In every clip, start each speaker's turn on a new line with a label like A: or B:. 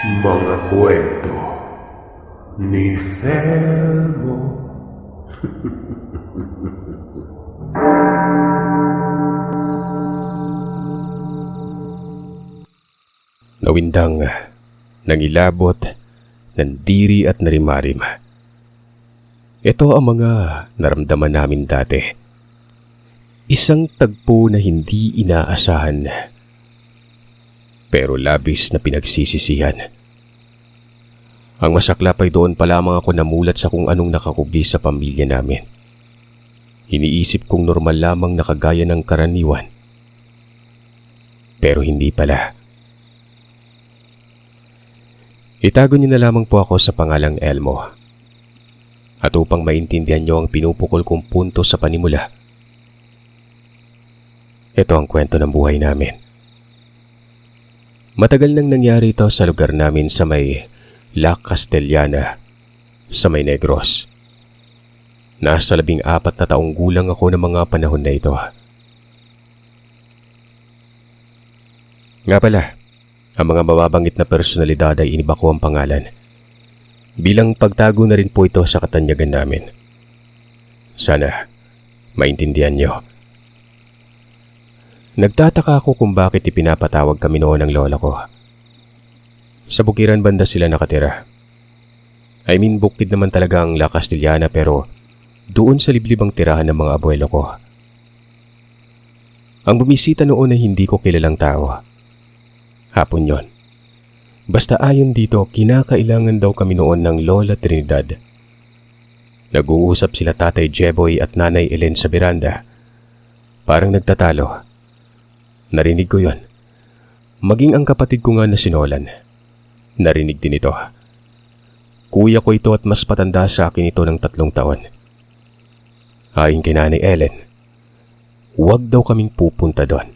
A: Mga kwento ni Felmo.
B: Nawindang, nangilabot, nandiri at narimarim. Ito ang mga naramdaman namin dati. Isang tagpo na hindi inaasahan, pero labis na pinagsisisihan. Ang masaklap ay doon pa lamang ako namulat sa kung anong nakakubli sa pamilya namin. Iniisip kong normal lamang na kagaya ng karaniwan. Pero hindi pala. Itago niyo na lamang po ako sa pangalang Elmo. At upang maintindihan niyo ang pinupukol kong punto sa panimula, ito ang kwento ng buhay namin. Matagal nang nangyari ito sa lugar namin sa may La Castellana, sa may Negros. Nasa 14 na taong gulang ako ng mga panahon na ito. Nga pala, ang mga mababanggit na personalidad ay iniba ko ang pangalan. Bilang pagtago na rin po ito sa katanyagan namin. Sana maintindihan niyo. Nagtataka ako kung bakit ipinapatawag kami noon ng lola ko. Sa bukiran banda sila nakatira. I mean, bukid naman talaga ang La Castellana, pero doon sa liblibang tirahan ng mga abuelo ko. Ang bumisita noon ay hindi ko kilalang tao. Hapon yon. Basta ayon dito, kinakailangan daw kami noon ng Lola Trinidad. Nag-uusap sila Tatay Jeboy at Nanay Ellen sa beranda. Parang nagtatalo. Narinig ko yon. Maging ang kapatid ko nga na si Nolan. Narinig din ito. Kuya ko ito at mas patanda sa akin ito ng 3 taon. Ayon kay Nanay Ellen, huwag daw kaming pupunta doon.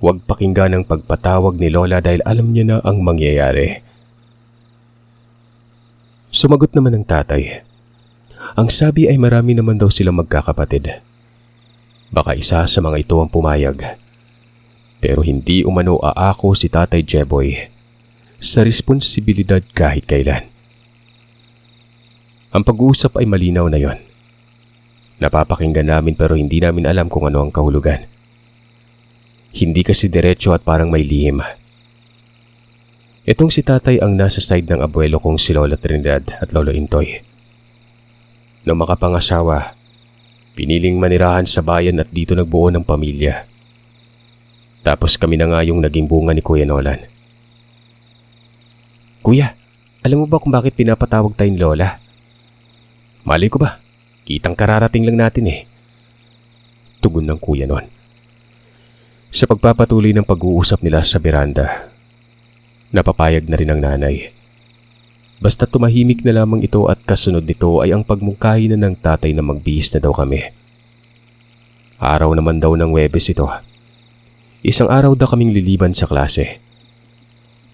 B: Huwag pakinggan ang pagpatawag ni Lola dahil alam niya na ang mangyayari. Sumagot naman ang tatay. Ang sabi ay marami naman daw silang magkakapatid. Baka isa sa mga ito ang pumayag. Pero hindi umano aako si Tatay Jeboy sa responsibilidad kahit kailan. Ang pag-uusap ay malinaw na yon. Napapakinggan namin pero hindi namin alam kung ano ang kahulugan. Hindi kasi diretso at parang may lihim. Itong si tatay ang nasa side ng abuelo kong si Lola Trinidad at Lolo Intoy. Nung makapangasawa, piniling manirahan sa bayan at dito nagbuo ng pamilya. Tapos kami na nga yung naging bunga ni Kuya Nolan. Kuya, alam mo ba kung bakit pinapatawag tayong Lola? Malay ko ba? Kitang kararating lang natin eh. Tugon ng kuya noon. Sa pagpapatuloy ng pag-uusap nila sa beranda, napapayag na rin ang nanay. Basta tumahimik na lamang ito at kasunod nito ay ang pagmungkahi na ng tatay na magbihis na daw kami. Araw naman daw ng Huwebes ito. Isang araw daw kaming liliban sa klase.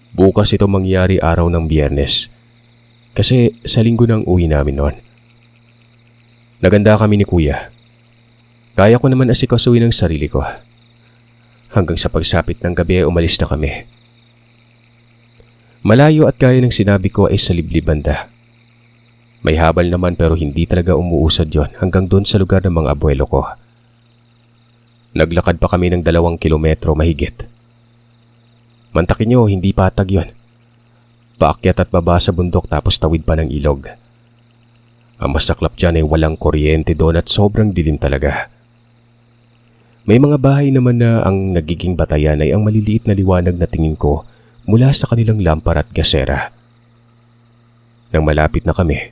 B: Bukas ito mangyari araw ng Biyernes. Kasi sa linggo nang uwi namin noon. Naganda kami ni kuya. Kaya ko naman asikasuhin ang sarili ko. Hanggang sa pagsapit ng gabi ay umalis na kami. Malayo at gaya ng sinabi ko ay sa liblib banda. May habal naman pero hindi talaga umuusad yon hanggang doon sa lugar ng mga abuelo ko. Naglakad pa kami ng 2 kilometro mahigit. Mantakin nyo, hindi patag yon. Paakyat at baba sa bundok tapos tawid pa ng ilog. Ang masaklap dyan ay walang kuryente doon at sobrang dilim talaga. May mga bahay naman na ang nagiging batayan ay ang maliliit na liwanag na tingin ko mula sa kanilang lampara at gasera. Nang malapit na kami,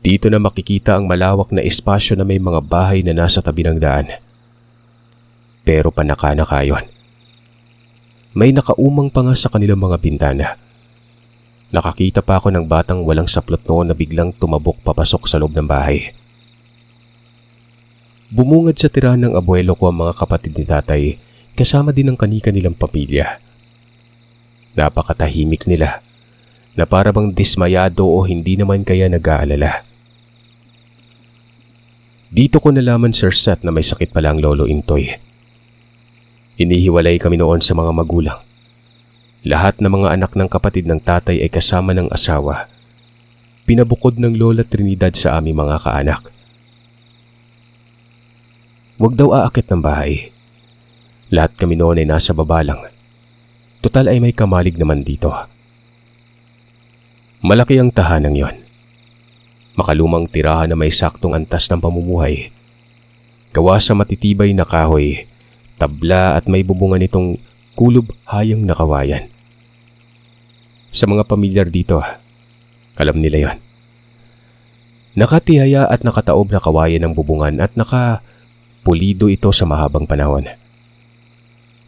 B: dito na makikita ang malawak na espasyo na may mga bahay na nasa tabi ng daan. Pero panaka-naka yun. May nakaumang pa nga sa kanilang mga bintana. Nakakita pa ako ng batang walang saplot noon na biglang tumabok papasok sa loob ng bahay. Bumungad sa tirahan ng abuelo ko ang mga kapatid ni tatay kasama din ang kani-kanilang pamilya. Napakatahimik nila na para bang dismayado o hindi naman kaya nag-aalala. Dito ko nalaman, Sir Seth, na may sakit pala ang Lolo Intoy. Inihiwalay kami noon sa mga magulang. Lahat ng mga anak ng kapatid ng tatay ay kasama ng asawa. Pinabukod ng Lola Trinidad sa aming mga kaanak. Huwag daw aakit ng bahay. Lahat kami noon ay nasa baba lang. Total ay may kamalig naman dito. Malaki ang tahanang yon. Makalumang tirahan na may saktong antas ng pamumuhay. Gawa sa matitibay na kahoy, tabla at may bubungan nitong kulob hayang na kawayan. Sa mga pamilyar dito, alam nila yon. Nakatihaya at nakataob na kawayan ng bubungan at nakapulido ito sa mahabang panahon.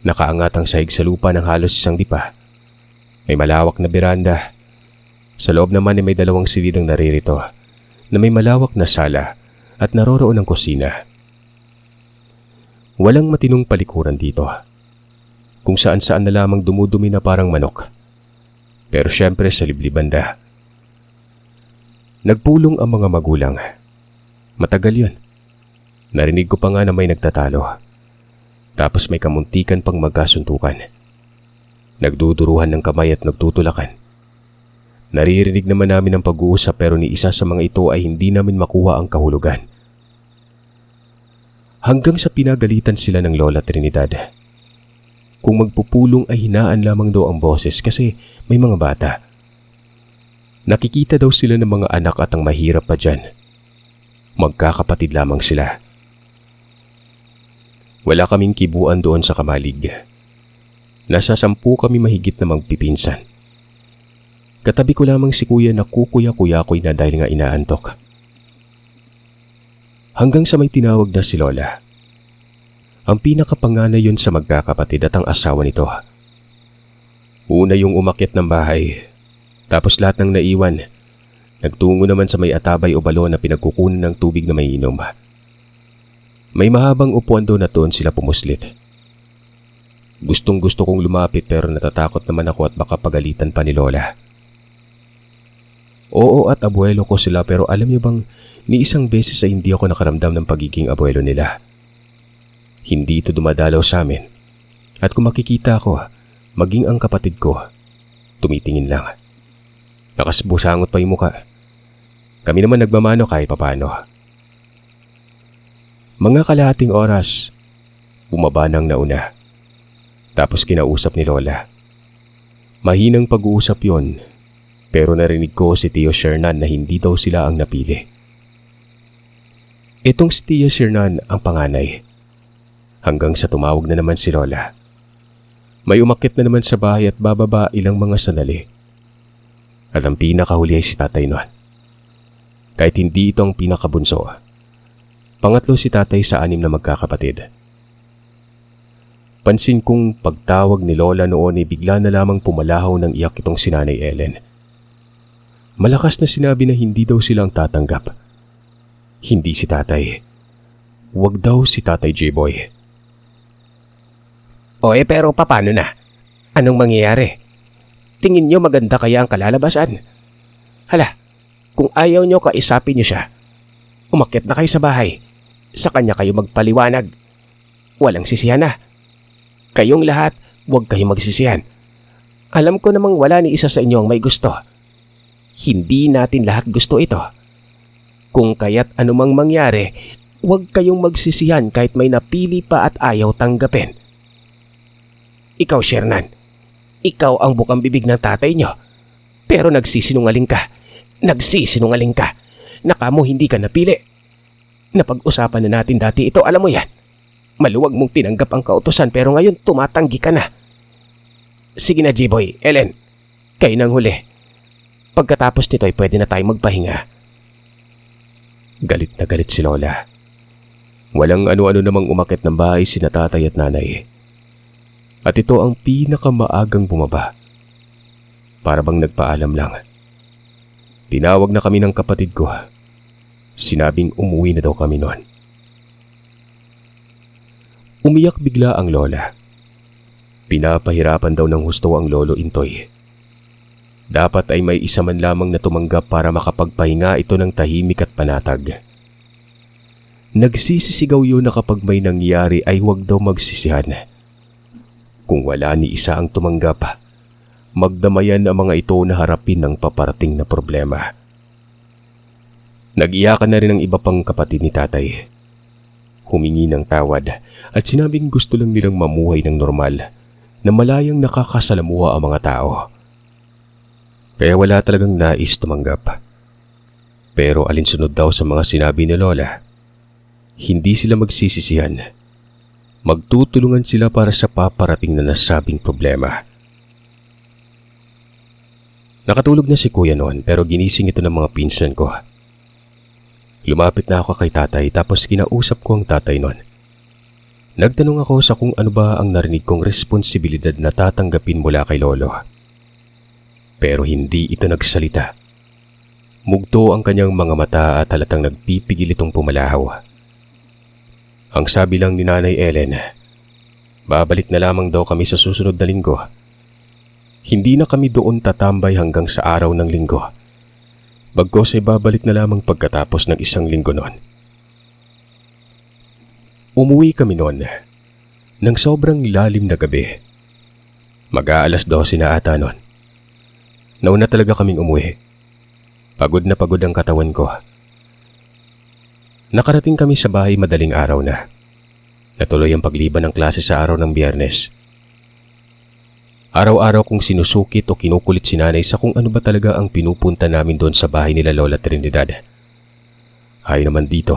B: Nakaangat ang sahig sa lupa ng halos isang dipa. May malawak na beranda. Sa loob naman ay may dalawang silidang naririto na may malawak na sala at naroroon ang kusina. Walang matinong palikuran dito. Kung saan-saan na lamang dumudumi na parang manok. Pero syempre sa liblibanda. Nagpulong ang mga magulang. Matagal yun. Narinig ko pa nga na may nagtatalo. Tapos may kamuntikan pang magkasuntukan. Nagduduruhan ng kamay at nagtutulakan. Naririnig naman namin ang pag-uusap pero ni isa sa mga ito ay hindi namin makuha ang kahulugan. Hanggang sa pinagalitan sila ng Lola Trinidad. Kung magpupulong ay hinaan lamang daw ang boses kasi may mga bata. Nakikita daw sila ng mga anak at ang mahirap pa dyan. Magkakapatid lamang sila. Wala kaming kibuan doon sa kamalig. Nasa 10 kami mahigit na magpipinsan. Katabi ko lamang si kuya na kukuya-kuyakoy na dahil nga inaantok. Hanggang sa may tinawag na si Lola. Ang pinakapanganay yun sa magkakapatid at ang asawa nito. Una yung umakyat ng bahay. Tapos lahat ng naiwan. Nagtungo naman sa may atabay o balon na pinagkukunan ng tubig na may inom. May mahabang upuan doon at doon sila pumuslit. Gustong gusto kong lumapit pero natatakot naman ako at baka pagalitan pa ni Lola. Oo at abuelo ko sila pero alam niyo bang ni isang beses ay hindi ako nakaramdam ng pagiging abuelo nila. Hindi ito dumadalaw sa amin. At kung makikita ako, maging ang kapatid ko, tumitingin lang. Nakasbusangot pa yung muka. Kami naman nagmamano kahit papano. Mga kalahating oras, bumaba nang nauna. Tapos kinausap ni Lola. Mahinang pag-uusap yon, pero narinig ko si Tio Shernan na hindi daw sila ang napili. Itong si Tio Shernan ang panganay. Hanggang sa tumawag na naman si Lola. May umakyat na naman sa bahay at bababa ilang mga sandali. At ang pinakahuli ay si tatay noon. Kahit hindi ito ang pinakabunso. Pangatlo si tatay sa 6 na magkakapatid. Pansin kong pagtawag ni Lola noon ay bigla na lamang pumalahaw ng iyak itong si Nanay Ellen. Malakas na sinabi na hindi daw silang tatanggap. Hindi si tatay. Huwag daw si Tatay J-Boy. Pero paano na? Anong mangyayari? Tingin nyo maganda kaya ang kalalabasan? Hala, kung ayaw nyo kaisapin nyo siya. Umakyat na kayo sa bahay. Sa kanya kayo magpaliwanag. Walang sisihan na. Kayong lahat, huwag kayong magsisihan. Alam ko namang wala ni isa sa inyo ang may gusto. Hindi natin lahat gusto ito. Kung kaya't anumang mangyari, huwag kayong magsisihan kahit may napili pa at ayaw tanggapin. Ikaw, Shernan, ikaw ang bukang bibig ng tatay nyo. Pero nagsisinungaling ka. Nagsisinungaling ka. Nakamo hindi ka napili. Napag-usapan na natin dati ito, alam mo yan. Maluwag mong tinanggap ang kautusan pero ngayon tumatanggi ka na. Sige na, J-Boy, Ellen, kayo nang huli. Pagkatapos nito ay pwede na tayong magpahinga. Galit na galit si Lola. Walang ano-ano namang umakyat ng bahay sina tatay at nanay. At ito ang pinakamaagang bumaba. Para bang nagpaalam lang. Tinawag na kami ng kapatid ko. Sinabing umuwi na daw kami noon. Umiyak bigla ang Lola. Pinapahirapan daw ng husto ang Lolo Intoy. Dapat ay may isa man lamang na tumanggap para makapagpahinga ito ng tahimik at panatag. Nagsisisigaw yun na kapag may nangyari ay huwag daw magsisihan. Kung wala ni isa ang tumanggap, magdamayan ang mga ito na harapin ng paparating na problema. Nag-iyakan na rin ang iba pang kapatid ni tatay. Humingi ng tawad at sinabing gusto lang nilang mamuhay ng normal na malayang nakakasalamuha ang mga tao. Kaya wala talagang nais tumanggap. Pero alinsunod daw sa mga sinabi ni Lola, hindi sila magsisisihan. Magtutulungan sila para sa paparating na nasabing problema. Nakatulog na si Kuya noon pero ginising ito ng mga pinsan ko. Lumapit na ako kay tatay tapos kinausap ko ang tatay noon. Nagtanong ako sa kung ano ba ang narinig kong responsibilidad na tatanggapin mula kay Lolo. Pero hindi ito nagsalita. Mugto ang kanyang mga mata at halatang nagpipigil itong pumalahaw. Ang sabi lang ni Nanay Ellen, babalik na lamang daw kami sa susunod na linggo. Hindi na kami doon tatambay hanggang sa araw ng linggo. Bagkos ay babalik na lamang pagkatapos ng isang linggo noon. Umuwi kami noon ng sobrang lalim na gabi. Mag-aalas 12 na ata noon. Nauna talaga kaming umuwi. Pagod na pagod ang katawan ko. Nakarating kami sa bahay madaling araw na. Natuloy ang pagliban ng klase sa araw ng Biyernes. Araw-araw kong sinusukit o kinukulit si nanay sa kung ano ba talaga ang pinupunta namin doon sa bahay nila Lola Trinidad. Ay naman dito,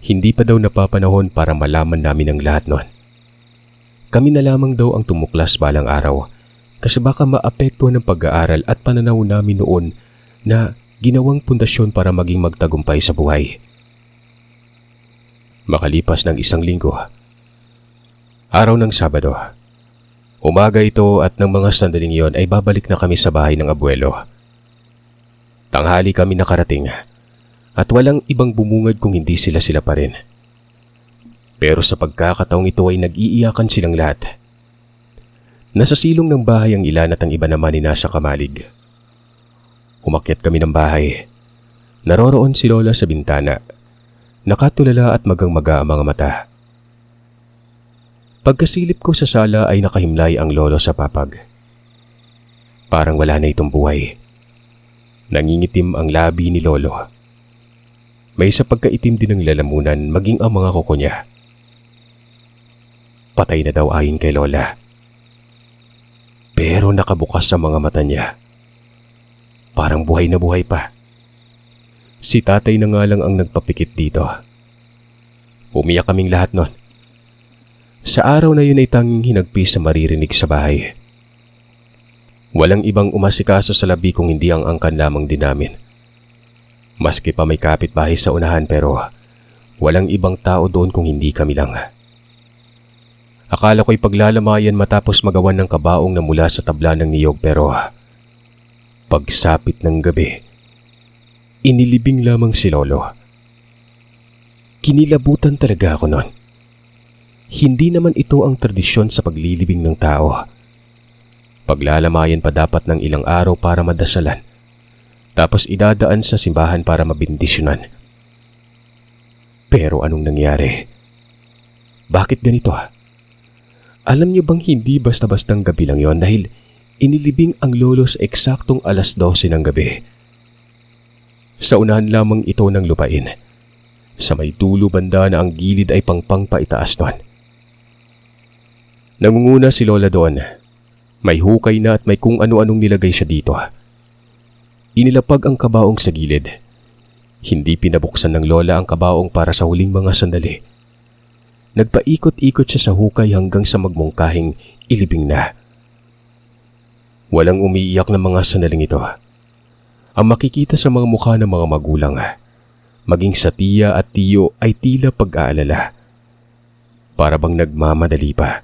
B: hindi pa daw napapanahon para malaman namin ang lahat noon. Kami na lamang daw ang tumuklas balang araw kasi baka maapektuhan ng pag-aaral at pananaw namin noon na ginawang pundasyon para maging magtagumpay sa buhay. Makalipas ng isang linggo, araw ng Sabado, umaga ito at ng mga sandaling iyon ay babalik na kami sa bahay ng abuelo. Tanghali kami nakarating at walang ibang bumungad kung hindi sila pa rin. Pero sa pagkakataong ito ay nag-iiyakan silang lahat. Nasa silong ng bahay ang ilan at ang iba naman ay nasa kamalig. Umakyat kami ng bahay. Naroroon si Lola sa bintana. Nakatulala at magang-maga ang mga mata. Pagkasilip ko sa sala ay nakahimlay ang lolo sa papag. Parang wala na itong buhay. Nangingitim ang labi ni Lolo. May sa pagkaitim din ng lalamunan maging ang mga kuko niya. Patay na daw ayon kay Lola. Pero nakabukas sa mga mata niya. Parang buhay na buhay pa. Si tatay na nga lang ang nagpapikit dito. Umiyak kaming lahat nun. Sa araw na yun ay tanging hinagpis sa maririnig sa bahay. Walang ibang umasikaso sa labi kung hindi ang angkan lamang din namin. Maski pa may kapitbahay sa unahan pero walang ibang tao doon kung hindi kami lang. Akala ko'y paglalamayan matapos magawan ng kabaong na mula sa tabla ng niyog pero pagsapit ng gabi, inilibing lamang si Lolo. Kinilabutan talaga ako noon. Hindi naman ito ang tradisyon sa paglilibing ng tao. Paglalamayan pa dapat ng ilang araw para madasalan. Tapos idadaan sa simbahan para mabindisyonan. Pero anong nangyari? Bakit ganito? Alam niyo bang hindi basta-bastang gabi lang yon dahil inilibing ang lolo sa eksaktong alas 12 ng gabi. Sa unahan lamang ito ng lupain. Sa may dulo banda na ang gilid ay pangpang paitaas nun. Nangunguna si Lola doon. May hukay na at may kung ano-anong nilagay siya dito. Inilapag ang kabaong sa gilid. Hindi pinabuksan ng Lola ang kabaong para sa huling mga sandali. Nagpaikot-ikot siya sa hukay hanggang sa magmungkahing ilibing na. Walang umiiyak na mga sandaling ito. Ang makikita sa mga mukha ng mga magulang, maging sa tiya at tiyo ay tila pag-aalala. Para bang nagmamadali pa.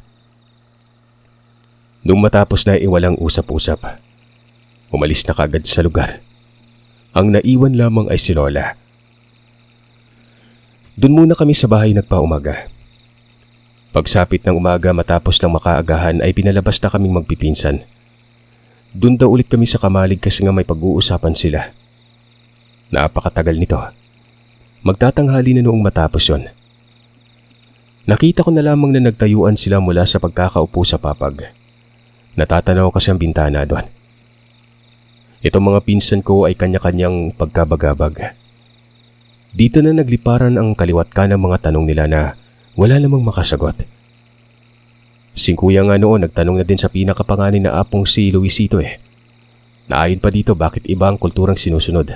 B: Nung matapos na walang usap-usap, umalis na kaagad sa lugar. Ang naiwan lamang ay si Lola. Doon muna kami sa bahay nagpaumaga. Pagsapit ng umaga matapos ng makaagahan ay pinalabas na kaming magpipinsan. Doon daw ulit kami sa kamalig kasi nga may pag-uusapan sila. Napakatagal nito. Magtatanghali na noong matapos yon. Nakita ko na lamang na nagtayuan sila mula sa pagkakaupo sa papag. Natatanaw kasi ang bintana doon. Itong mga pinsan ko ay kanya-kanyang pagkabagabag. Dito na nagliparan ang kaliwat ka ng mga tanong nila na wala namang makasagot. Si kuya nga noon nagtanong na din sa pinakapanganay na apong si Luisito Naayon pa dito bakit iba ang kulturang sinusunod.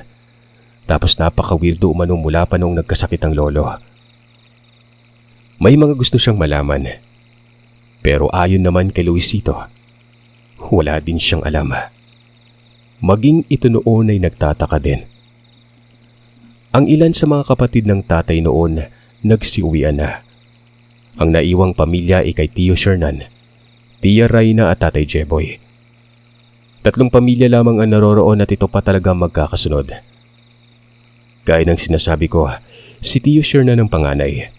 B: Tapos napaka-weirdo umano mula pa noong nagkasakit ang lolo. May mga gusto siyang malaman. Pero ayon naman kay Luisito, wala din siyang alam. Maging ito noon ay nagtataka din. Ang ilan sa mga kapatid ng tatay noon nagsiuwian na. Ang naiwang pamilya ay kay Tio Shernan, Tia Rayna at Tatay Jeboy. 3 pamilya lamang ang naroroon at ito pa talaga magkakasunod. Gaya ng sinasabi ko, si Tio Shernan ang panganay.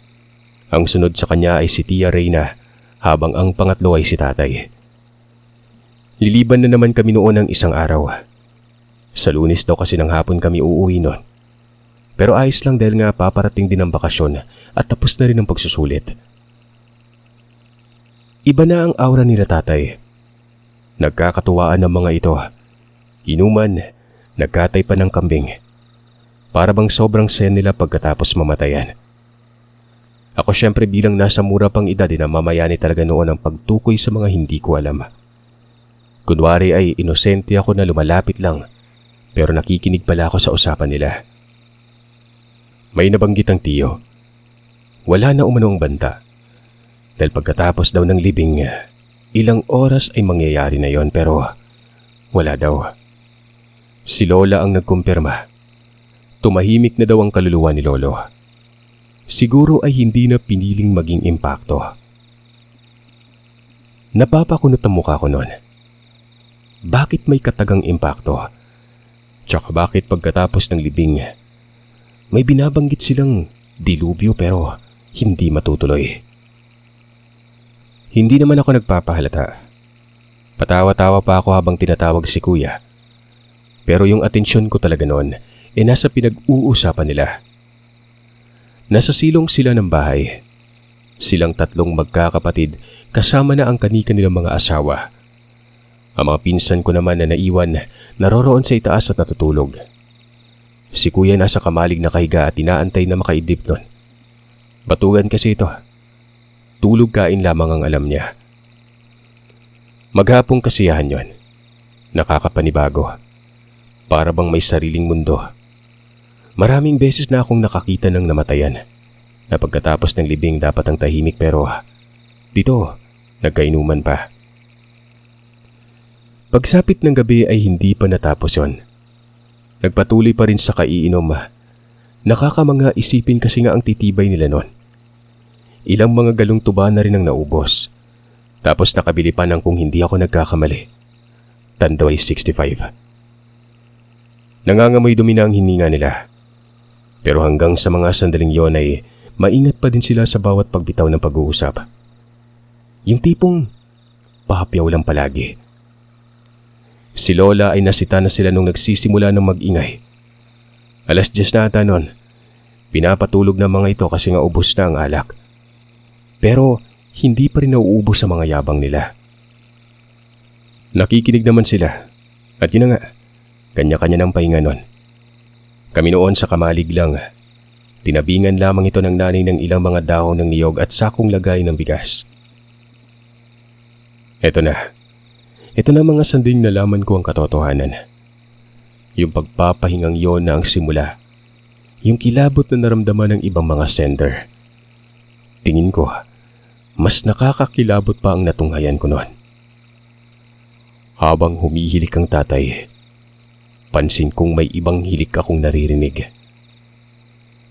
B: Ang sunod sa kanya ay si Tia Rayna habang ang pangatlo ay si tatay. Liliban na naman kami noon ng isang araw. Sa Lunes daw kasi ng hapon kami uuwi noon. Pero ayos lang dahil nga paparating din ang bakasyon at tapos na rin ang pagsusulit. Iba na ang aura nila tatay. Nagkakatuwaan ng mga ito. Inuman, nagkatay pa ng kambing. Para bang sobrang sen nila pagkatapos mamatayan. Ako syempre bilang nasa mura pang edad na mamayani talaga noon ang pagtukoy sa mga hindi ko alam. Kunwari ay inosente ako na lumalapit lang pero nakikinig pala ako sa usapan nila. May nabanggit ang tiyo. Wala na umano ang banta. Dahil pagkatapos daw ng libing, ilang oras ay mangyayari na yon pero wala daw. Si Lola ang nagkumpirma. Tumahimik na daw ang kaluluwa ni Lolo. Siguro ay hindi na piniling maging impakto. Napapakunot ang mukha ko noon. Bakit may katagang impakto? Tsaka bakit pagkatapos ng libing, may binabanggit silang dilubyo pero hindi matutuloy. Hindi naman ako nagpapahalata. Patawa-tawa pa ako habang tinatawag si kuya. Pero yung atensyon ko talaga noon nasa pinag-uusapan nila. Nasa silong sila ng bahay. Silang 3 magkakapatid kasama na ang kanika nilang mga asawa. Ang mga pinsan ko naman na naiwan naroroon sa itaas at natutulog. Si kuya nasa kamalig na kahiga at inaantay na makaidlip nun. Batugan kasi ito. Tulog kain lamang ang alam niya. Maghapong kasiyahan yon. Nakakapanibago. Para bang may sariling mundo. Maraming beses na akong nakakita ng namatayan. Na pagkatapos ng libing dapat ang tahimik pero dito nagkainuman pa. Pagsapit ng gabi ay hindi pa natapos yon. Nagpatuloy pa rin sa kaiinom. Nakakamanga isipin kasi nga ang titibay nila noon. Ilang mga galong tuba na rin ang naubos. Tapos nakabili pa ng kung hindi ako nagkakamali. Tandaw ay 65. Nangangamoy dumi na ang hininga nila. Pero hanggang sa mga sandaling yon ay maingat pa din sila sa bawat pagbitaw ng pag-uusap. Yung tipong pahapyaw lang palagi. Si Lola ay nasita na sila nung nagsisimula ng mag-ingay. 10:00 na ata nun. Pinapatulog ng mga ito kasi nga ubos na ang alak. Pero hindi pa rin nauubos sa mga yabang nila. Nakikinig naman sila. At yun na nga, kanya-kanya ng pahinga nun. Kami noon sa kamalig lang. Tinabingan lamang ito ng nanay ng ilang mga dahon ng niyog at sakong lagay ng bigas. Eto na. Ito na mga sanding nalaman ko ang katotohanan. Yung pagpapahingang yon na ang simula. Yung kilabot na naramdaman ng ibang mga sender. Tingin ko, mas nakakakilabot pa ang natunghayan ko noon. Habang humihilik ang tatay, pansin kong may ibang hilik akong naririnig.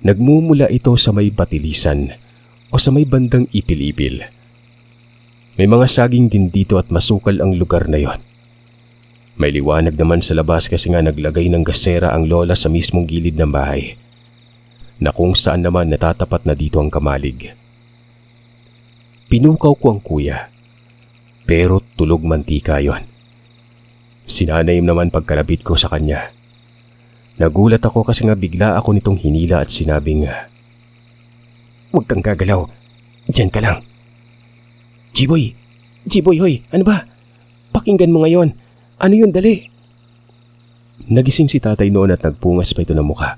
B: Nagmumula ito sa may batilisan o sa may bandang ipil-ipil. May mga saging din dito at masukal ang lugar na yon. May liwanag naman sa labas kasi nga naglagay ng gasera ang lola sa mismong gilid ng bahay, na kung saan naman natatapat na dito ang kamalig. Pinukaw ko ang kuya, pero tulog mantika yon. Sinanayim naman pagkalapit ko sa kanya. Nagulat ako kasi nga bigla ako nitong hinila at sinabing, "Huwag kang gagalaw, diyan ka lang." Jiboy! Jiboy, hoy! Ano ba? Pakinggan mo ngayon. Ano yun, dali? Nagising si tatay noon at nagpungas pa ito ng muka.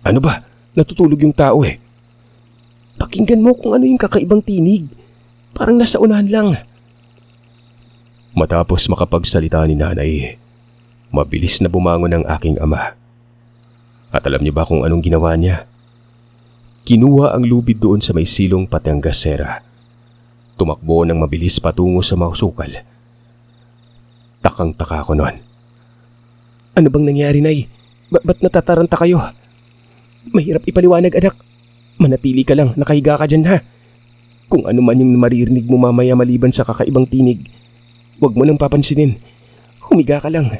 B: Ano ba? Natutulog yung tao eh. Pakinggan mo kung ano yung kakaibang tinig. Parang nasa unahan lang. Matapos makapagsalita ni nanay, mabilis na bumangon ang aking ama. At alam niyo ba kung anong ginawa niya? Kinuha ang lubid doon sa may silong Patenggasera. Tumakbo ng mabilis patungo sa mausukal. Takang-taka ko noon. Ano bang nangyari, Nay? Ba't natataranta kayo? Mahirap ipaliwanag, anak. Manatili ka lang, nakahiga ka dyan ha. Kung ano man yung maririnig mo mamaya maliban sa kakaibang tinig, huwag mo nang papansinin. Humiga ka lang.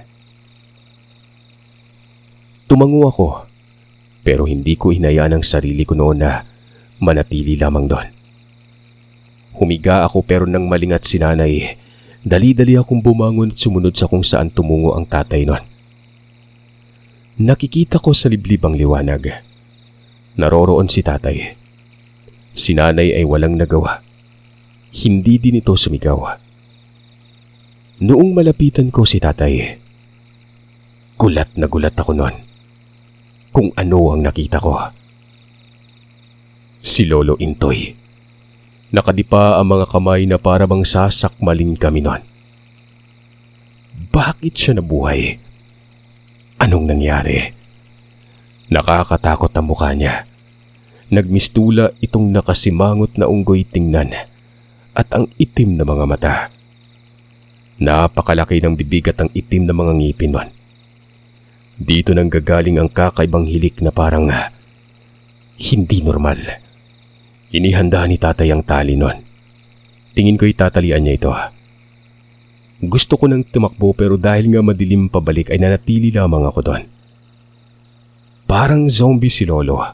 B: Tumango ako, pero hindi ko hinayaan ang sarili ko noon na manatili lamang doon. Humiga ako pero nang malingat si nanay, dali-dali akong bumangon at sumunod sa kung saan tumungo ang tatay noon. Nakikita ko sa liblib ang liwanag. Naroroon si tatay. Si nanay ay walang nagawa. Hindi din ito sumigaw. Noong malapitan ko si tatay, gulat na gulat ako noon. Kung ano ang nakita ko. Si Lolo Intoy. Nakadipa ang mga kamay na para bang sasakmalin kami noon. Bakit siya nabuhay? Anong nangyari? Nakakatakot ang mukha niya. Nagmistula itong nakasimangot na unggoy tingnan at ang itim na mga mata. Napakalaki ng bibig at ang itim na mga ngipin nun. Dito nang gagaling ang kakaibang hilik na parang hindi normal. Inihanda ni tatay ang tali nun. Tingin ko'y tatalian niya ito. Gusto ko nang tumakbo pero dahil nga madilim pabalik ay nanatili lamang ako doon. Parang zombie si Lolo.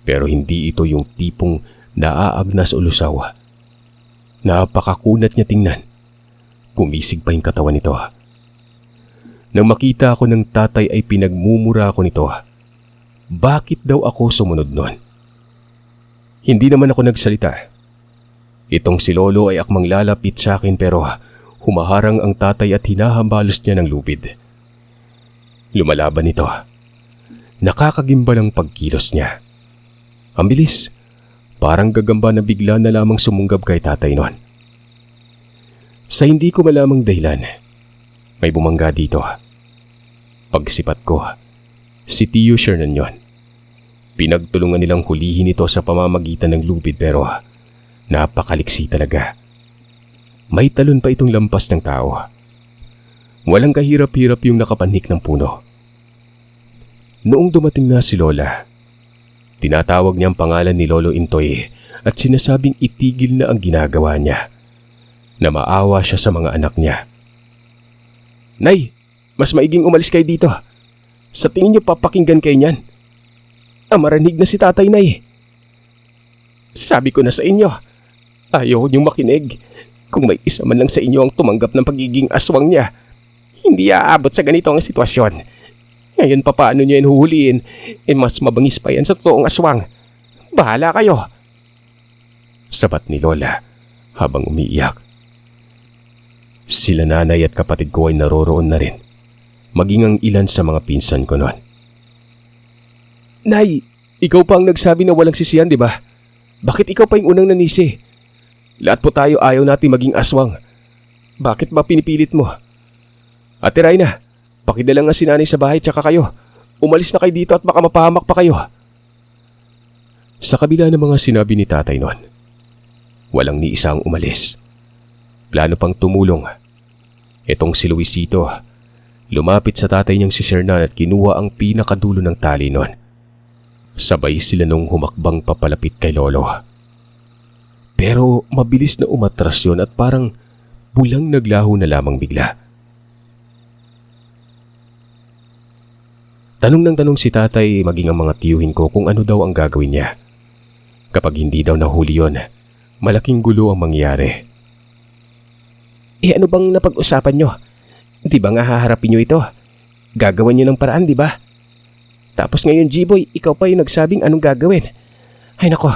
B: Pero hindi ito yung tipong naaagnas o lusaw. Napakakunat niya tingnan. Kumisig pa yung katawan nito. Nang makita ako ng tatay ay pinagmumura ako nito. Bakit daw ako sumunod nun? Hindi naman ako nagsalita. Itong si Lolo ay akmang lalapit sa akin pero humaharang ang tatay at hinahambalos niya ng lubid. Lumalaban ito. Nakakagimbal ang pagkilos niya. Ang bilis. Parang gagamba na bigla na lamang sumunggab kay tatay noon. Sa hindi ko malamang dahilan, may bumangga dito. Pagsipat ko, si Tio Shernan yon. Pinagtulungan nilang hulihin ito sa pamamagitan ng lubid pero napakaliksi talaga. May talon pa itong lampas ng tao. Walang kahirap-hirap yung nakapanik ng puno. Noong dumating na si Lola, tinatawag niya ang pangalan ni Lolo Intoy at sinasabing itigil na ang ginagawa niya. Na maawa siya sa mga anak niya. Nay, mas maiging umalis kayo dito. Sa tingin niyo papakinggan kayo niyan. Maranig na si tatay, Nay. Sabi ko na sa inyo, ayaw niyong makinig. Kung may isa man lang sa inyo ang tumanggap ng pagiging aswang niya, hindi aabot sa ganito ang sitwasyon. Ngayon pa paano niyo yan huhuliin? Mas mabangis pa yan sa totoong aswang. Bahala kayo. Sabat ni Lola habang umiiyak. Sila nanay at kapatid ko ay naroroon na rin. Maging ang ilan sa mga pinsan ko noon. Nay, ikaw pa ang nagsabi na walang sisiyan, di ba? Bakit ikaw pa yung unang nanisi? Lahat po tayo ayaw natin maging aswang. Bakit ba pinipilit mo? Ate Rayna, pakidala nga si nanay sa bahay tsaka kayo. Umalis na kayo dito at baka mapahamak pa kayo. Sa kabila ng mga sinabi ni tatay noon, walang ni isang umalis. Plano pang tumulong. Itong si Luisito, lumapit sa tatay niyang si Shernan at kinuha ang pinakadulo ng tali noon. Sabay sila nung humakbang papalapit kay Lolo. Pero mabilis na umatras yun at parang bulang naglaho na lamang bigla. Tanong ng tanong si tatay maging ang mga tiyuhin ko kung ano daw ang gagawin niya. Kapag hindi daw nahuli yon, malaking gulo ang mangyari. Ano bang napag-usapan nyo? Di ba nga haharapin nyo ito? Gagawan nyo ng paraan, di ba? Tapos ngayon, G-Boy, ikaw pa yung nagsabing anong gagawin. Ay nako,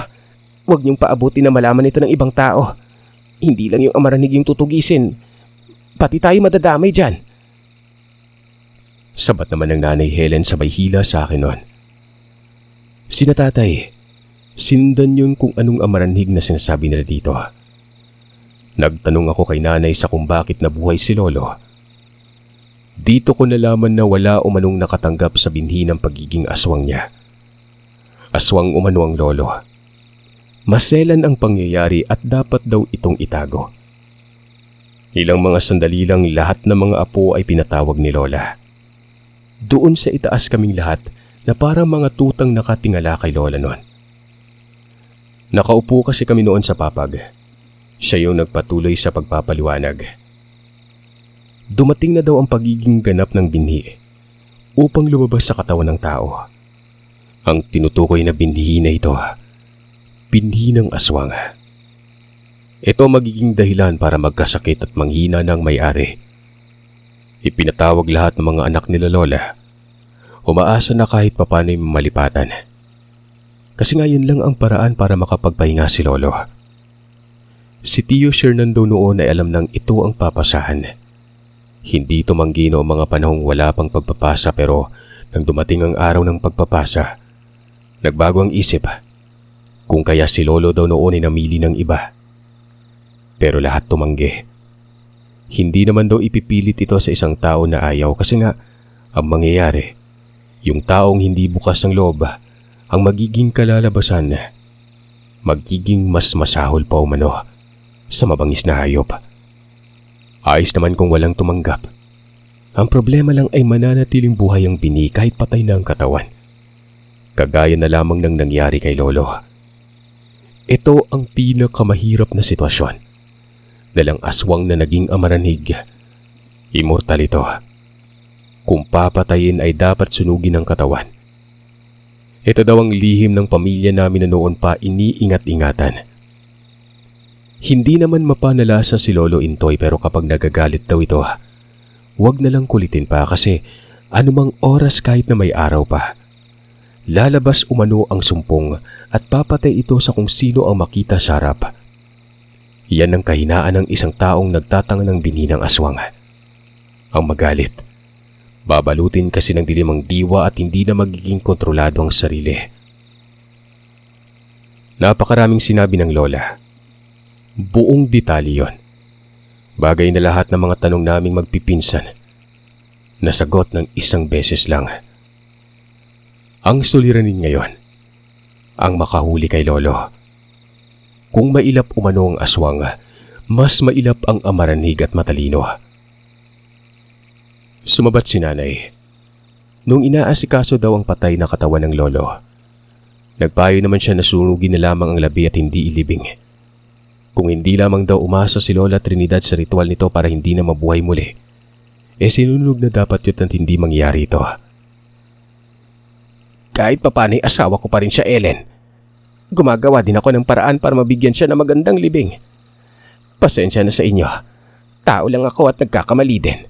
B: huwag niyong paabuti na malaman ito ng ibang tao. Hindi lang yung amaranig yung tutugisin. Pati tayo madadamay dyan. Sabat naman ng nanay Helen sabay hila sa akin noon. Sina tatay, sinundan yun kung anong amaranhig na sinasabi nila dito. Nagtanong ako kay nanay sa kung bakit nabuhay si lolo. Dito ko nalaman na wala umanong nakatanggap sa binhi ng pagiging aswang niya. Aswang umano ang lolo. Maselan ang pangyayari at dapat daw itong itago. Ilang mga sandali lang lahat ng mga apo ay pinatawag ni lola. Doon sa itaas kaming lahat na parang mga tutang nakatingala kay lola noon. Nakaupo kasi kami noon sa papag. Siya yung nagpatuloy sa pagpapaliwanag. Dumating na daw ang pagiging ganap ng binhi upang lumabas sa katawan ng tao. Ang tinutukoy na binhi na ito, binhi ng aswang. Ito magiging dahilan para magkasakit at manghina ng may-ari. Ipinatawag lahat ng mga anak nila lola. Umaasa na kahit papano ay malipatan. Kasi nga yun lang ang paraan para makapagpahinga si lolo. Si Tio Fernando noon ay alam nang ito ang papasahan. Hindi tumanggi noong mga panahong wala pang pagpapasa pero nang dumating ang araw ng pagpapasa, nagbago ang isip. Kung kaya si lolo daw noon ay namili ng iba. Pero lahat tumanggi. Hindi naman daw ipipilit ito sa isang tao na ayaw kasi nga ang mangyayari, yung taong hindi bukas ng loob ang magiging kalalabasan, magiging mas masahol pa umano sa mabangis na hayop. Ayos naman kung walang tumanggap. Ang problema lang ay mananatiling buhay ang bini kahit patay na ang katawan. Kagaya na lamang ng nangyari kay lolo. Ito ang pinakamahirap na sitwasyon. Dalang aswang na naging amaranhig. Immortal ito. Kung papatayin ay dapat sunugin ang katawan. Ito daw ang lihim ng pamilya namin na noon pa iniingat-ingatan. Hindi naman mapanalasa si Lolo Intoy pero kapag nagagalit daw ito, huwag na lang kulitin pa kasi anumang oras kahit na may araw pa. Lalabas umano ang sumpong at papatay ito sa kung sino ang makita sa harap. Yan ang kahinaan ng isang taong nagtatanga ng binhi ng aswang. Ang magalit. Babalutin kasi ng dilim ang diwa at hindi na magiging kontrolado ang sarili. Napakaraming sinabi ng lola. Buong detalye yon. Bagay na lahat ng mga tanong naming magpipinsan. Nasagot ng isang beses lang. Ang suliranin ngayon, ang makahuli kay lolo. Kung mailap umano ang aswang, mas mailap ang amaranhig at matalino. Sumabat si nanay. Nung inaasikaso daw ang patay na katawan ng lolo, nagpayo naman siya na sunugin na lamang ang labi at hindi ilibing. Kung hindi lamang daw umasa si Lola Trinidad sa ritual nito para hindi na mabuhay muli, sinunog na dapat yun at hindi mangyari ito. Kahit papanay asawa ko pa rin siya, Ellen. Gumagawa din ako ng paraan para mabigyan siya ng magandang libing. Pasensya na sa inyo. Tao lang ako at nagkakamali din.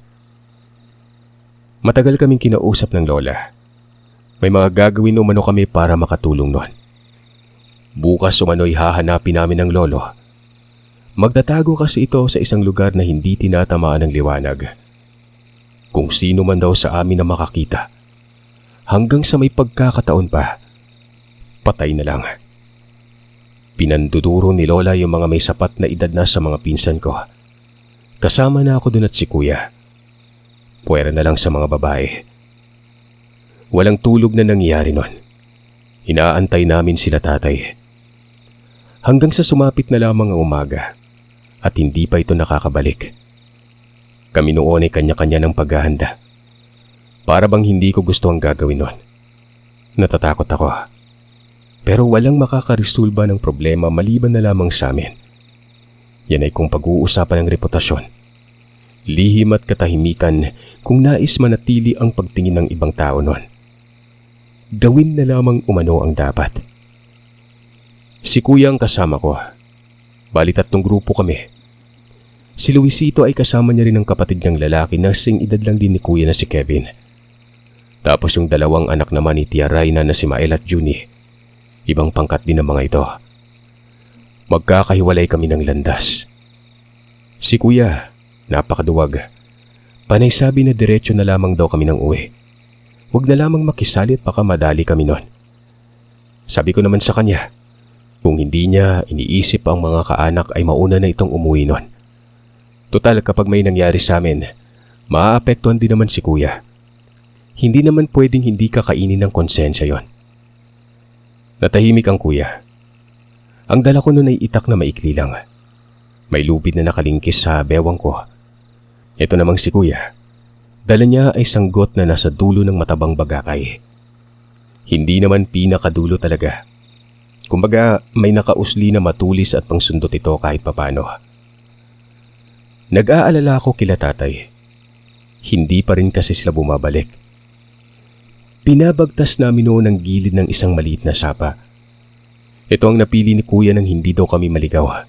B: Matagal kaming kinausap ng lola. May mga gagawin umano kami para makatulong noon. Bukas umano'y hahanapin namin ng lolo. Magtatago kasi ito sa isang lugar na hindi tinatamaan ng liwanag. Kung sino man daw sa amin na makakita, hanggang sa may pagkakataon pa, patay na lang. Pinanduduro ni Lola yung mga may sapat na edad na sa mga pinsan ko. Kasama na ako dun at si kuya. Puwera na lang sa mga babae. Walang tulog na nangyayari nun. Inaantay namin sila tatay. Hanggang sa sumapit na lamang ang umaga at hindi pa ito nakakabalik. Kami noon ay kanya-kanya ng paghahanda. Para bang hindi ko gusto ang gagawin nun. Natatakot ako. Pero walang makakarisulba ng problema maliban na lamang sa amin. Yan ay kung pag-uusapan ng reputasyon. Lihim at katahimikan kung nais manatili ang pagtingin ng ibang tao nun. Gawin na lamang umano ang dapat. Si kuya ang kasama ko. Bali 3 grupo kami. Si Luisito ay kasama niya rin ang kapatid niyang lalaki na sing edad lang din ni kuya na si Kevin. Tapos yung 2 anak naman ni Tia Raina na si Mael at Junie. Ibang pangkat din ang mga ito. Magkakahiwalay kami ng landas. Si kuya, Napakaduwag. Panay sabi na diretso na lamang daw kami ng uwi. Huwag na lamang makisali at baka madali kami nun. Sabi ko naman sa kanya, kung hindi niya iniisip ang mga kaanak ay mauna na itong umuwi nun. Total kapag may nangyari sa amin, maaapektuhan din naman si kuya. Hindi naman pwedeng hindi kakainin ng konsensya yon. Natahimik ang kuya. Ang dala ko nun ay itak na maikli lang. May lupit na nakalingkis sa bewang ko. Ito namang si kuya. Dala niya ay sanggot na nasa dulo ng matabang bagakay. Hindi naman pinakadulo talaga. Kumbaga may nakausli na matulis at pangsundot ito kahit papano. Nag-aalala ako kila tatay. Hindi pa rin kasi sila bumabalik. Pinabagtas namin noon ang gilid ng isang maliit na sapa. Ito ang napili ni kuya nang hindi daw kami maligaw.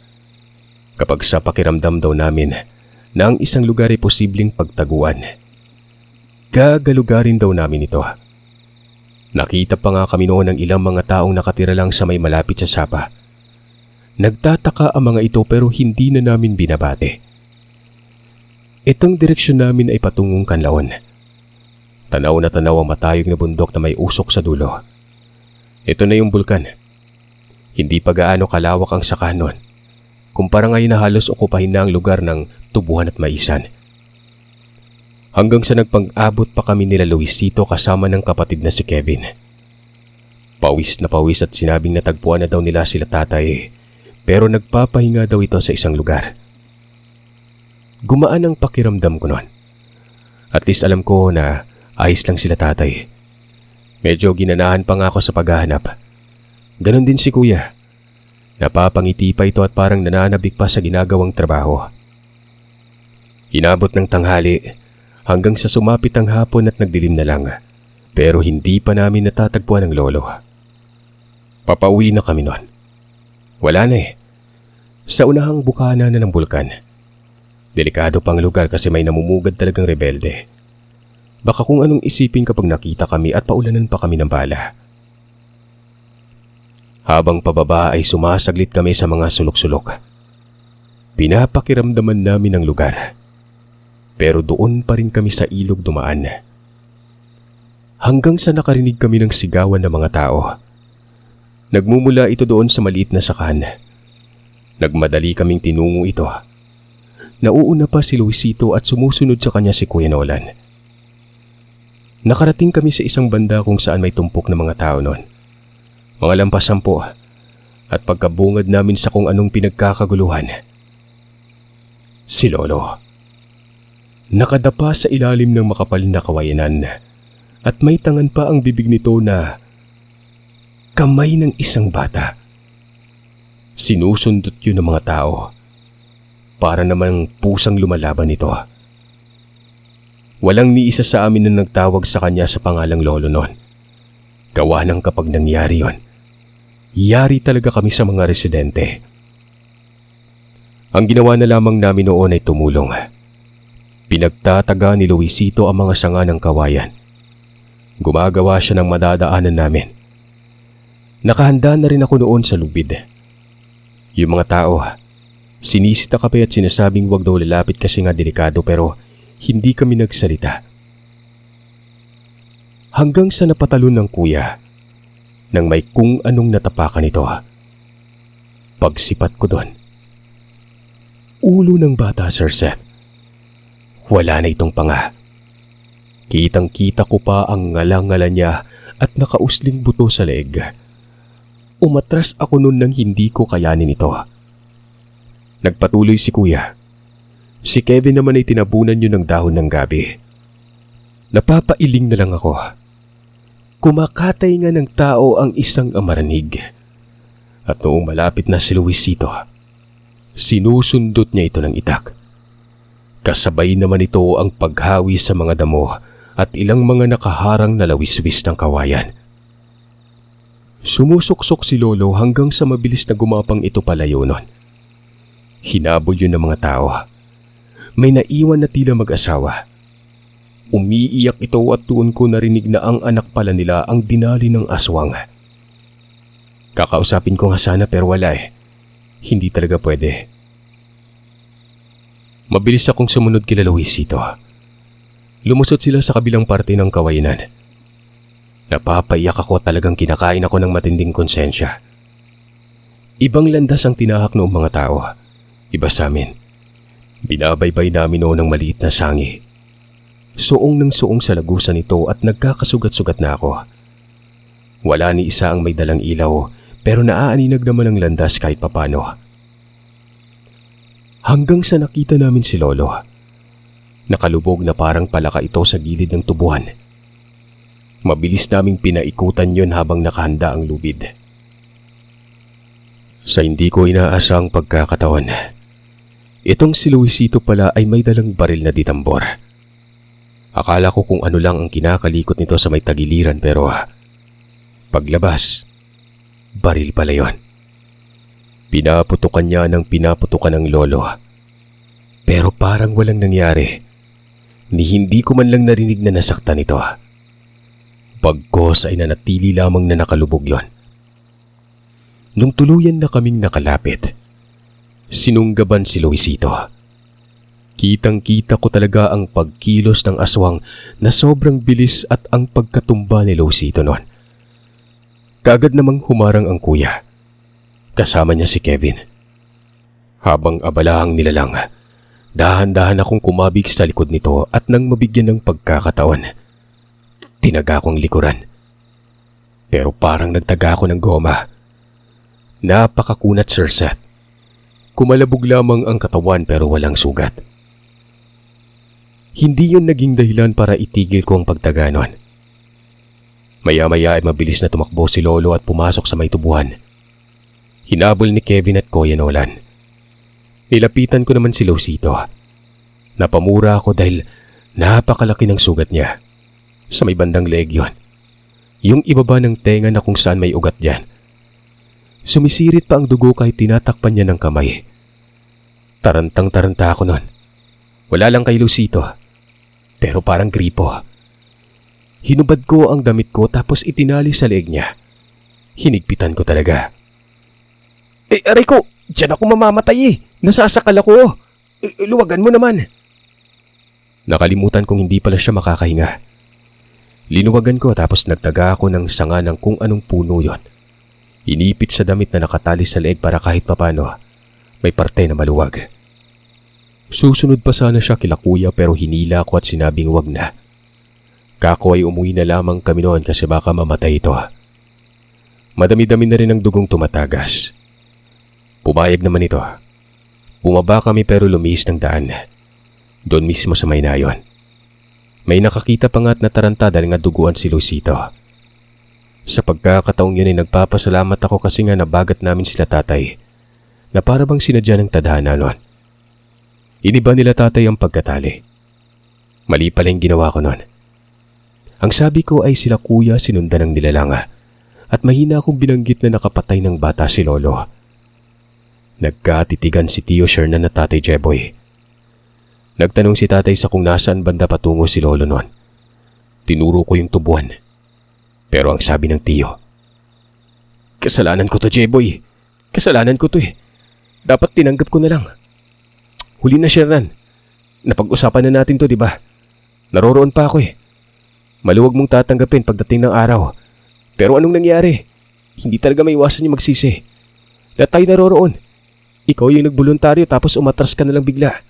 B: Kapag sa pakiramdam daw namin na ang isang lugar ay posibleng pagtaguan, gagalugarin daw namin ito. Nakita pa nga kami noon ng ilang mga taong nakatira lang sa may malapit sa sapa. Nagtataka ang mga ito pero hindi na namin binabate. Itong direksyon namin ay patungong Kanlaon. Tanaw na tanaw ang matayog na bundok na may usok sa dulo. Ito na yung bulkan. Hindi pa gaano kalawak ang sakahan nun. Kumpara ngayon na halos okupahin na ang lugar ng tubuhan at maisan. Hanggang sa nagpang-abot pa kami nila Luisito kasama ng kapatid na si Kevin. Pawis na pawis at sinabing natagpuan na daw nila sila tatay, pero nagpapahinga daw ito sa isang lugar. Gumaan ang pakiramdam ko noon. At least alam ko na ayos lang sila tatay. Medyo ginanahan pa nga ako sa paghahanap. Ganon din si kuya. Napapangiti pa ito at parang nananabik pa sa ginagawang trabaho. Inabot ng tanghali hanggang sa sumapit ang hapon at nagdilim na lang. Pero hindi pa namin natatagpuan ang lolo. Papauwi na kami noon. Wala na eh. Sa unahang bukana na ng bulkan. Delikado pang lugar kasi may namumugad talagang rebelde. Baka kung anong isipin kapag nakita kami at paulanan pa kami ng bala. Habang pababa ay sumasaglit kami sa mga sulok-sulok. Pinapakiramdaman namin ang lugar. Pero doon pa rin kami sa ilog dumaan. Hanggang sa nakarinig kami ng sigawan ng mga tao. Nagmumula ito doon sa maliit na sakahan. Nagmadali kaming tinungo ito. Nauuna pa si Luisito at sumusunod sa kanya si Kuya Nolan. Nakarating kami sa isang banda kung saan may tumpok na mga tao noon. Mga lampas 10 at pagkabungad namin sa kung anong pinagkakaguluhan. Si Lolo. Nakadapa sa ilalim ng makapal na kawayanan at may tangan pa ang bibig nito na kamay ng isang bata. Sinusundot yun ng mga tao. Para namang pusang lumalaban ito. Walang ni isa sa amin na nagtawag sa kanya sa pangalang Lolo noon. Gawa ng kapag nangyari yon, yari talaga kami sa mga residente. Ang ginawa na lamang namin noon ay tumulong. Pinagtataga ni Luisito ang mga sanga ng kawayan. Gumagawa siya ng madadaanan namin. Nakahanda na rin ako noon sa lubid. Yung mga tao, sinisita kami at sinasabing wag daw lalapit kasi nga delikado pero hindi kami nagsalita. Hanggang sa napatalon ng kuya nang may kung anong natapakan ito. Pagsipat ko doon, ulo ng bata, Sir Seth. Wala na itong panga. Kitang-kita ko pa ang ngala-ngala niya at nakausling buto sa leeg. Umatras ako noon nang hindi ko kayanin ito. Nagpatuloy si kuya. Si Kevin naman ay tinabunan yun ng dahon ng gabi. Napapailing na lang ako. Kumakatay nga ng tao ang isang amaranig. At noong malapit na si Luisito, sinusundot niya ito ng itak. Kasabay naman ito ang paghawi sa mga damo at ilang mga nakaharang na lawiswis ng kawayan. Sumusuksok si Lolo hanggang sa mabilis na gumapang ito palayo nun. Hinabol yun ng mga tao. May naiwan na tila mag-asawa. Umiiyak ito at doon ko narinig na ang anak pala nila ang dinali ng aswang. Kakausapin ko nga sana pero wala eh. Hindi talaga pwede. Mabilis akong sumunod kila Luisito. Lumusot sila sa kabilang parte ng kawayanan. Napapaiyak ako, talagang kinakain ako ng matinding konsensya. Ibang landas ang tinahak noong mga tao. Iba sa amin. Binabaybay namin noon ng maliit na sangi. Suong ng suong sa lagusan nito at nagkakasugat-sugat na ako. Wala ni isa ang may dalang ilaw pero naaaninag naman ang landas kahit papano. Hanggang sa nakita namin si Lolo. Nakalubog na parang palaka ito sa gilid ng tubuhan. Mabilis naming pinaikutan yon habang nakahanda ang lubid. Sa hindi ko inaasang pagkakataon, itong si Luisito pala ay may dalang baril na ditambor. Akala ko kung ano lang ang kinakalikot nito sa may tagiliran pero paglabas, baril pala yon. Pinaputukan niya ng pinaputukan ng Lolo. Pero parang walang nangyari. Ni hindi ko man lang narinig na nasaktan ito. Pagkos ay nanatili lamang na nakalubog yon. Nung tuluyan na kaming nakalapit, sinunggaban si Luisito. Kitang-kita ko talaga ang pagkilos ng aswang na sobrang bilis at ang pagkatumba ni Luisito noon. Kaagad namang humarang ang kuya. Kasama niya si Kevin. Habang abala ang nilalang, dahan-dahan akong kumabig sa likod nito at nang mabigyan ng pagkakataon, tinaga kong likuran. Pero parang nagtaga ako ng goma. Napakakunat, Sir Seth. Kumalabog lamang ang katawan pero walang sugat. Hindi yun naging dahilan para itigil ko ang pagtaga nun. Maya-maya ay mabilis na tumakbo si Lolo at pumasok sa may tubuhan. Hinabol ni Kevin at Kuya Nolan. Nilapitan ko naman si Luisito. Napamura ako dahil napakalaki ng sugat niya. Sa may bandang leeg yun. Yung ibaba ng tenga na kung saan may ugat dyan. Sumisirit pa ang dugo kahit tinatakpan niya ng kamay. Tarantang-taranta ako nun. Wala lang kay Luisito. Pero parang gripo. Hinubad ko ang damit ko tapos itinali sa leeg niya. Hinigpitan ko talaga. Aray ko! Diyan ako mamamatay eh! Nasasakal ako! Luwagan mo naman! Nakalimutan kong hindi pala siya makakahinga. Linuwagan ko tapos nagtaga ako ng sanga ng kung anong puno yon. Inipit sa damit na nakatali sa leeg para kahit papano may parte na maluwag. Susunod pa sana siya kila kuya pero hinila ko at sinabing wag na. Kako ay umuwi na lamang kami noon kasi baka mamatay ito. Madami-dami na rin ang dugong tumatagas. Pumayag naman ito. Bumaba kami pero lumihis ng daan. Doon mismo sa may nayon. May nakakita pa nga at nataranta dahil nga duguan si Luisito. Sa pagkakataong yun ay nagpapasalamat ako kasi nga nabagat namin sila tatay na para bang sinadya ng tadhana noon. Iniba nila tatay ang pagkatali. Mali pala yung ginawa ko noon. Ang sabi ko ay sila kuya sinundan ng nilalanga at mahina akong binanggit na nakapatay ng bata si Lolo. Nagkatitigan si Tio Shernan na Tatay Jeboy. Nagtanong si tatay sa kung nasaan banda patungo si Lolo noon. Tinuro ko yung tubuan. Pero ang sabi ng Tio, kasalanan ko to, Jeboy. Kasalanan ko to eh. Dapat tinanggap ko na lang. Huli na, Shernan. Napag-usapan na natin to, di ba? Naroroon pa ako eh. Maluwag mong tatanggapin pagdating ng araw. Pero anong nangyari? Hindi talaga may iwasan yung magsisi. Lahat tayo naroroon. Ikaw yung nagboluntaryo tapos umatras ka na lang bigla.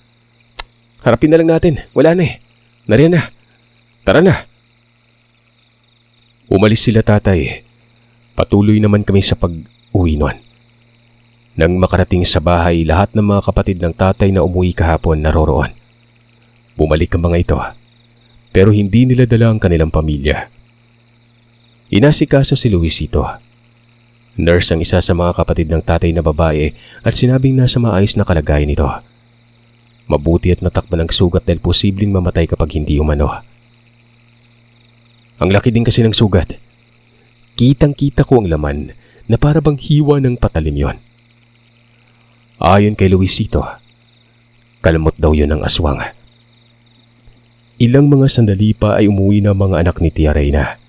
B: Harapin na lang natin. Wala na eh. Nariyan na. Tara na. Umalis sila tatay. Patuloy naman kami sa pag-uwi nun. Nang makarating sa bahay, lahat ng mga kapatid ng tatay na umuwi kahapon naroroon. Bumalik ang mga ito. Pero hindi nila dala ang kanilang pamilya. Inasikaso si Luisito. Nurse ang isa sa mga kapatid ng tatay na babae at sinabing nasa maayos na kalagayan nito. Mabuti at natakpan ng sugat dahil posibleng mamatay kapag hindi umano. Ang laki din kasi ng sugat. Kitang-kita ko ang laman na para bang hiwa ng patalim yon. Ayon kay Luisito, kalmot daw yon ng aswang. Ilang mga sandali pa ay umuwi na mga anak ni Tia Reyna.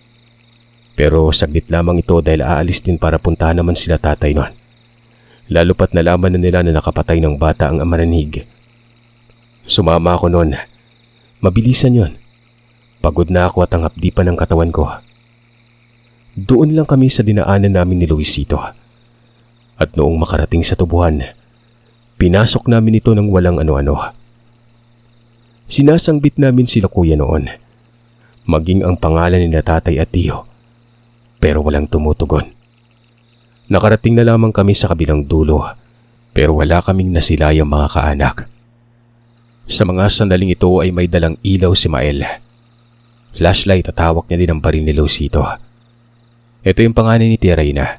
B: Pero saglit lamang ito dahil aalis din para puntahan naman sila tatay noon. Lalo pat nalaman na nila na nakapatay ng bata ang amananig. Sumama ako noon. Mabilisan yon. Pagod na ako at ang hapdi pa ng katawan ko. Doon lang kami sa dinaanan namin ni Luisito. At noong makarating sa tubuhan, pinasok namin ito ng walang ano-ano. Sinasangbit namin sila kuya noon, maging ang pangalan ni tatay at tiyo, pero walang tumutugon. Nakarating na lamang kami sa kabilang dulo, pero wala kaming nasilayang mga kaanak. Sa mga sandaling ito ay may dalang ilaw si Mael. Flashlight at hawak niya din ang baril ni Luisito. Ito yung panganay ni Tia Reyna.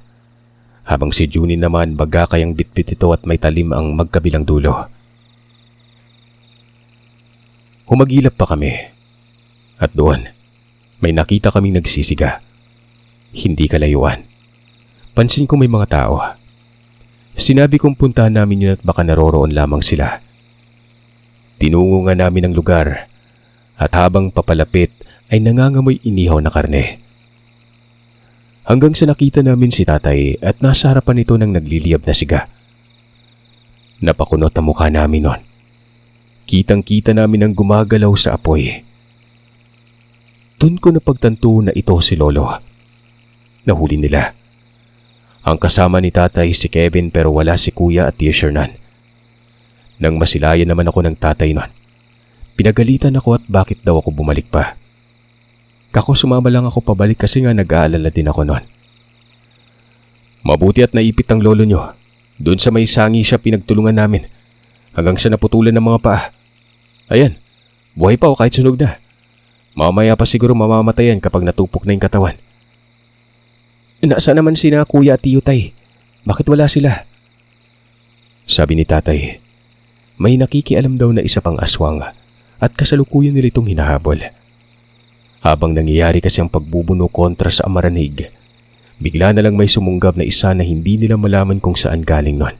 B: Habang si Junie naman bagakay ang bitbit ito at may talim ang magkabilang dulo. Humagilap pa kami. At doon, may nakita kaming nagsisiga. Hindi kalayuan. Pansin ko may mga tao. Sinabi kong puntahan namin yun at baka naroroon lamang sila. Tinungo nga namin ang lugar at habang papalapit ay nangangamoy inihaw na karne. Hanggang sa nakita namin si tatay at nasa harapan nito ng nagliliyab na siga. Napakunot ang mukha namin noon. Kitang-kita namin ang gumagalaw sa apoy. Doon ko napagtanto na ito si Lolo. Nahuli nila. Ang kasama ni tatay si Kevin pero wala si kuya at Tia Shernan. Nang masilayan naman ako ng tatay noon, pinagalitan ako at bakit daw ako bumalik pa. Kako sumama lang ako pabalik kasi nga nag-aalala din ako noon. Mabuti at naipit ang lolo nyo. Doon sa may sangi siya pinagtulungan namin. Hanggang sa naputulan ng mga paa. Ayan, buhay pa o kahit sunog na. Mamaya pa siguro mamamatayan kapag natupok na yung katawan. Nasaan naman sina kuya at tiyo tay? Bakit wala sila? Sabi ni tatay, may nakikialam daw na isa pang aswang at kasalukuyan nila itong hinahabol. Habang nangyayari kasi ang pagbubuno kontra sa Amaranig, bigla na lang may sumunggab na isa na hindi nila malaman kung saan galing nun.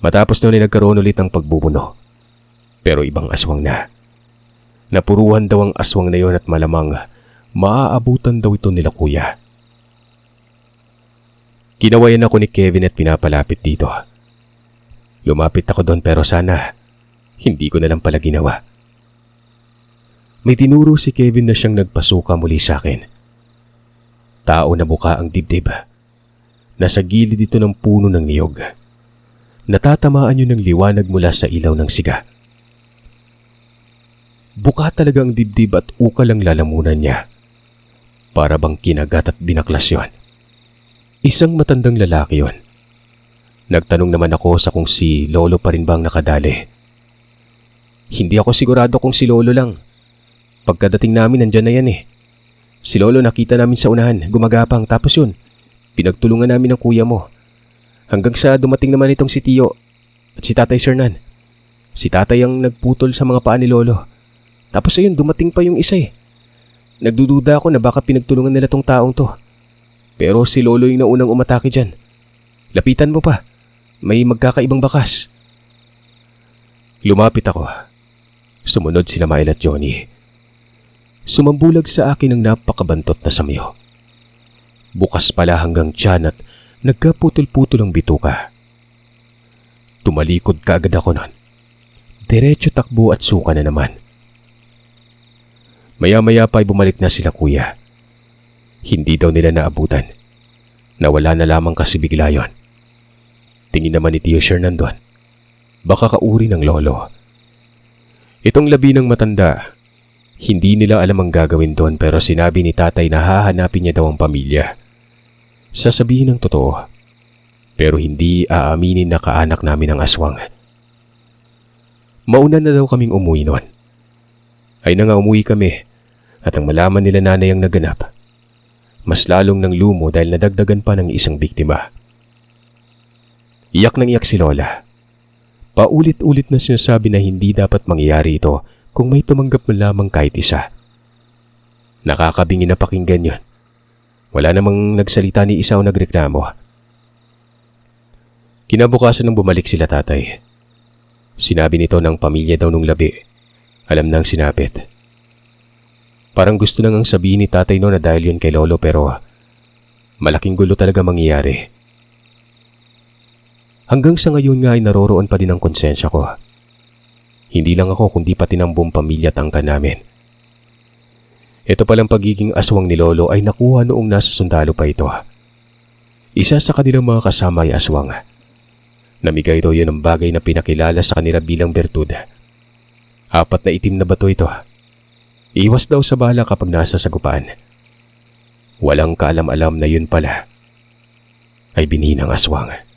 B: Matapos nun ay nagkaroon ulit ng pagbubuno. Pero ibang aswang na. Napuruhan daw ang aswang na yon at malamang maaabutan daw ito nila kuya. Kinawayan ako ni Kevin at pinapalapit dito. Lumapit ako doon pero sana hindi ko na lang pala ginawa. May tinuro si Kevin na siyang nagpasuka muli sa akin. Tao na buka ang dibdib. Nasa gilid ito ng puno ng niyog. Natatamaan yun ng liwanag mula sa ilaw ng siga. Buka talaga ang dibdib at ukal ang lalamunan niya. Para bang kinagat at binaklas yun. Isang matandang lalaki yun. Nagtanong naman ako sa kung si Lolo pa rin bang nakadali. Hindi ako sigurado kung si Lolo lang. Pagkadating namin nandyan na yan eh. Si Lolo nakita namin sa unahan, gumagapang tapos yun. Pinagtulungan namin ng kuya mo. Hanggang sa dumating naman itong si Tiyo at si Tatay Shernan. Si Tatay ang nagputol sa mga paa ni Lolo. Tapos ayun, dumating pa yung isa eh. Nagdududa ako na baka pinagtulungan nila tong taong to. Pero si Lolo yung naunang umatake dyan. Lapitan mo pa. May magkakaibang bakas. Lumapit ako. Sumunod sila Mael at Johnny. Sumambulag sa akin ang napakabantot na samyo. Bukas pala hanggang tiyan at nagkaputol-putol ang bituka. Tumalikod kaagad ako nun. Diretso takbo at suka na naman. Maya-maya pa ay bumalik na sila kuya. Hindi daw nila naabutan. Nawala na lamang kasi bigla yon. Tingin naman ni Tio Shernan doon. Baka kauri ng lolo. Itong labi ng matanda, hindi nila alam ang gagawin doon pero sinabi ni tatay na hahanapin niya daw ang pamilya. Sasabihin ng totoo. Pero hindi aaminin na kaanak namin ang aswang. Mauna na daw kaming umuwi noon. Ay na nga umuwi kami at ang malaman nila nanay ang naganap. Mas lalong ng lumo dahil nadagdagan pa ng isang biktima. Iyak nang iyak si Lola. Paulit-ulit na sinasabi na hindi dapat mangyayari ito kung may tumanggap man lamang kahit isa. Nakakabingi na pakinggan yun. Wala namang nagsalita ni isa o nagreklamo. Kinabukasan nang bumalik sila tatay. Sinabi nito ng pamilya daw nung labi. Alam nang sinapit. Parang gusto nang sabihin ni tatay no na dahil yun kay Lolo pero malaking gulo talaga mangyayari. Hanggang sa ngayon nga ay naroroon pa din ang konsensya ko. Hindi lang ako kundi pati ng buong pamilya at angkan namin. Ito palang pagiging aswang ni Lolo ay nakuha noong nasa sundalo pa ito. Isa sa kanilang mga kasama ay aswang. Namigay daw yun ng bagay na pinakilala sa kanila bilang bertud. 4 na itim na bato ito. Iwas daw sa bala kapag nasa sagupaan. Walang kaalam-alam na yun pala ay bininang aswang.